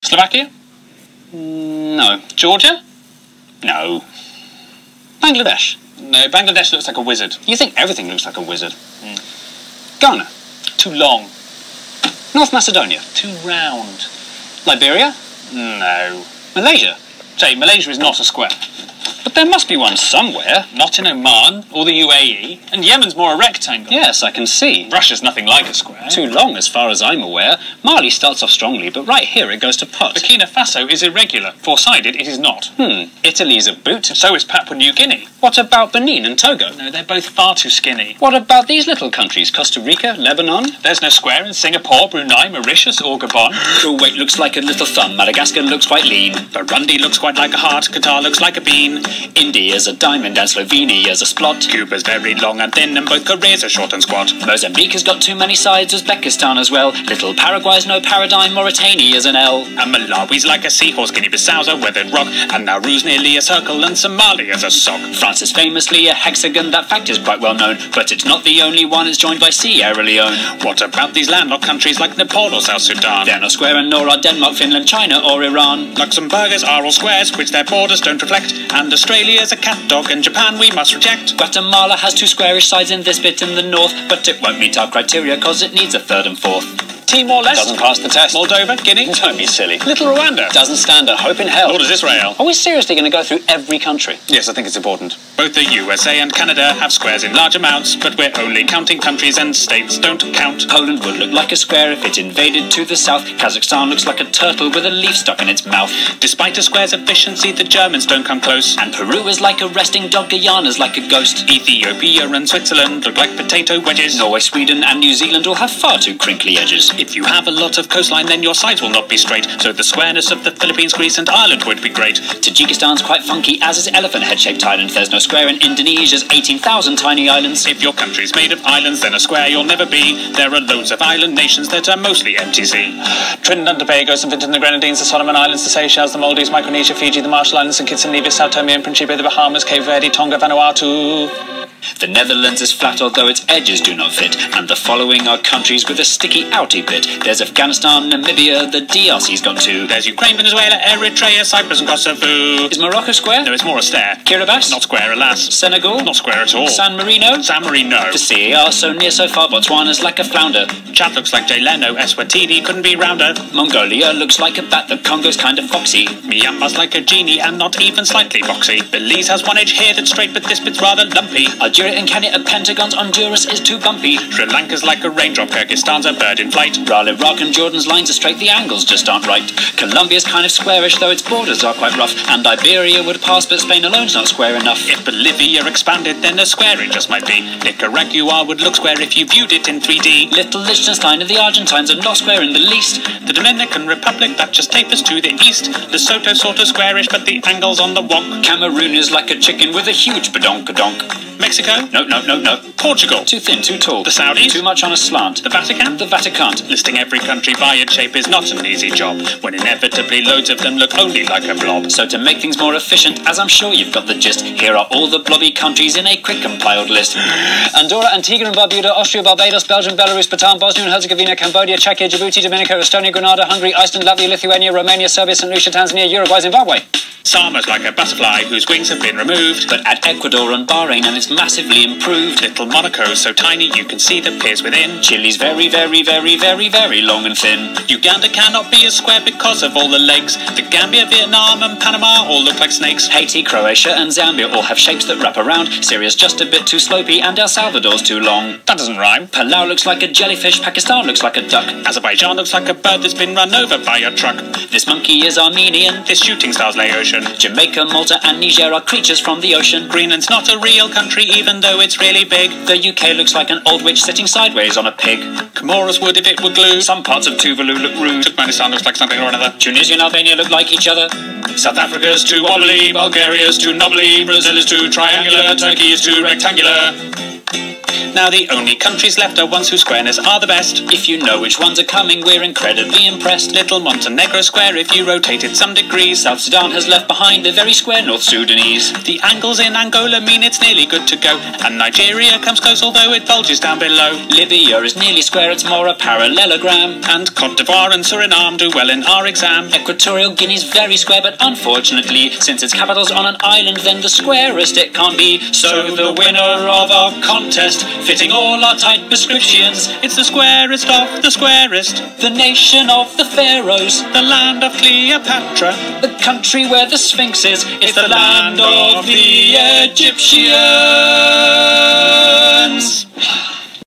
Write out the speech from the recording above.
Slovakia? No. Georgia? No. Bangladesh? No, Bangladesh looks like a wizard. You think everything looks like a wizard. Ghana? Too long. North Macedonia? Too round. Liberia? No. Malaysia? Jay, Malaysia is not a square. But there must be one somewhere. Not in Oman or the UAE. And Yemen's more a rectangle. Yes, I can see. Russia's nothing like a square. Too long, as far as I'm aware. Mali starts off strongly, but right here it goes to pot. Burkina Faso is irregular. Four-sided, it is not. Italy's a boot. So is Papua New Guinea. What about Benin and Togo? No, they're both far too skinny. What about these little countries? Costa Rica, Lebanon? There's no square in Singapore, Brunei, Mauritius or Gabon. Kuwait looks like a little thumb. Madagascar looks quite lean. Burundi looks quite like a heart. Qatar looks like a bean. India's a diamond and Slovenia's a splot. Cuba's very long and thin and both Koreas are short and squat. Mozambique has got too many sides, Uzbekistan as well. Little Paraguay's no paradigm, Mauritania's an L. And Malawi's like a seahorse, Guinea-Bissau's a weathered rock, and Nauru's nearly a circle and Somalia's a sock. France is famously a hexagon, that fact is quite well known, but it's not the only one, it's joined by Sierra Leone. What about these landlocked countries like Nepal or South Sudan? They're not square and nor are Denmark, Finland, China or Iran. Luxembourg's are all squares, which their borders don't reflect, and Australia's a cat dog, and Japan we must reject. Guatemala has two squarish sides in this bit in the north, but it won't meet our criteria cause it needs a third and fourth. Timor-Leste doesn't pass the test. Moldova, Guinea? Don't be silly. Little Rwanda Doesn't stand a hope in hell. Nor does Israel. Are we seriously going to go through every country? Yes, I think it's important. Both the USA and Canada have squares in large amounts, but we're only counting countries and states don't count. Poland would look like a square if it invaded to the south. Kazakhstan looks like a turtle with a leaf stuck in its mouth. Despite a square's efficiency, the Germans don't come close. And Peru is like a resting dog, Guyana's like a ghost. Ethiopia and Switzerland look like potato wedges. Norway, Sweden and New Zealand all have far too crinkly edges. If you have a lot of coastline, then your sides will not be straight, so the squareness of the Philippines, Greece and Ireland would be great. Tajikistan's quite funky, as is elephant head-shaped island. There's no square in Indonesia's 18,000 tiny islands. If your country's made of islands, then a square you'll never be. There are loads of island nations that are mostly MTC. Trinidad and Tobago, St. Vincent and the Grenadines, the Solomon Islands, the Seychelles, the Maldives, Micronesia, Fiji, the Marshall Islands, St. Kitts and Nevis, Sao Tome and Principe, the Bahamas, Cape Verde, Tonga, Vanuatu. The Netherlands is flat although its edges do not fit, and the following are countries with a sticky outy bit. There's Afghanistan, Namibia, the DRC's got two. There's Ukraine, Venezuela, Eritrea, Cyprus and Kosovo. Is Morocco square? No, it's more a stare. Kiribati? Not square, alas. Senegal? Not square at all. San Marino? San Marino. The CAR so near so far, Botswana's like a flounder. Chad looks like Jay Leno, Eswatini couldn't be rounder. Mongolia looks like a bat, the Congo's kind of foxy. Myanmar's like a genie and not even slightly boxy. Belize has one edge here that's straight, but this bit's rather lumpy. Algeria and Kenya are pentagons, Honduras is too bumpy. Sri Lanka's like a raindrop, Kyrgyzstan's a bird in flight. While Iraq and Jordan's lines are straight, the angles just aren't right. Colombia's kind of squarish, though its borders are quite rough. And Iberia would pass, but Spain alone's not square enough. If Bolivia expanded, then a square it just might be. Nicaragua would look square if you viewed it in 3D. Little Liechtenstein and the Argentines are not square in the least. The Dominican Republic, that just tapers to the east. Lesotho sort of squarish, but the angle's on the wonk. Cameroon is like a chicken with a huge badonk-a-donk. Mexico? No. Portugal? Too thin, too tall. The Saudis? Too much on a slant. The Vatican? The Vatican. Listing every country by its shape is not an easy job, when inevitably loads of them look only like a blob. So to make things more efficient, as I'm sure you've got the gist, here are all the blobby countries in a quick compiled list. Andorra, Antigua and Barbuda, Austria, Barbados, Belgium, Belarus, Bhutan, Bosnia and Herzegovina, Cambodia, Czechia, Djibouti, Dominica, Estonia, Grenada, Hungary, Iceland, Latvia, Lithuania, Romania, Serbia, St. Lucia, Tanzania, Uruguay, Zimbabwe. Sama's like a butterfly whose wings have been removed. But add Ecuador and Bahrain and it's massively improved. Little Monaco's so tiny you can see the piers within. Chile's very long and thin. Uganda cannot be a square because of all the legs. The Gambia, Vietnam and Panama all look like snakes. Haiti, Croatia and Zambia all have shapes that wrap around. Syria's just a bit too slopey and El Salvador's too long. That doesn't rhyme. Palau looks like a jellyfish, Pakistan looks like a duck. Azerbaijan looks like a bird that's been run over by a truck. This monkey is Armenian. This shooting star's Laotian. Jamaica, Malta and Niger are creatures from the ocean. Greenland's not a real country even though it's really big. The UK looks like an old witch sitting sideways on a pig. Comoros would if it were glue. Some parts of Tuvalu look rude. Turkmenistan looks like something or another. Tunisia and Albania look like each other. South Africa's too wobbly, Bulgaria's too knobbly, Brazil is too triangular, Turkey is too rectangular. Now the only countries left are ones whose squareness are the best. If you know which ones are coming, we're incredibly impressed. Little Montenegro square if you rotate it some degrees. South Sudan has left behind the very square North Sudanese. The angles in Angola mean it's nearly good to go, and Nigeria comes close although it bulges down below. Libya is nearly square, it's more a parallelogram. And Cote d'Ivoire and Suriname do well in our exam. Equatorial Guinea's very square, but unfortunately, since its capital's on an island, then the squarest it can't be. So the winner of our contest, fitting all our tight prescriptions, it's the squarest of the squarest. The nation of the pharaohs, the land of Cleopatra, the country where the Sphinx is, it's the land of the Egyptians.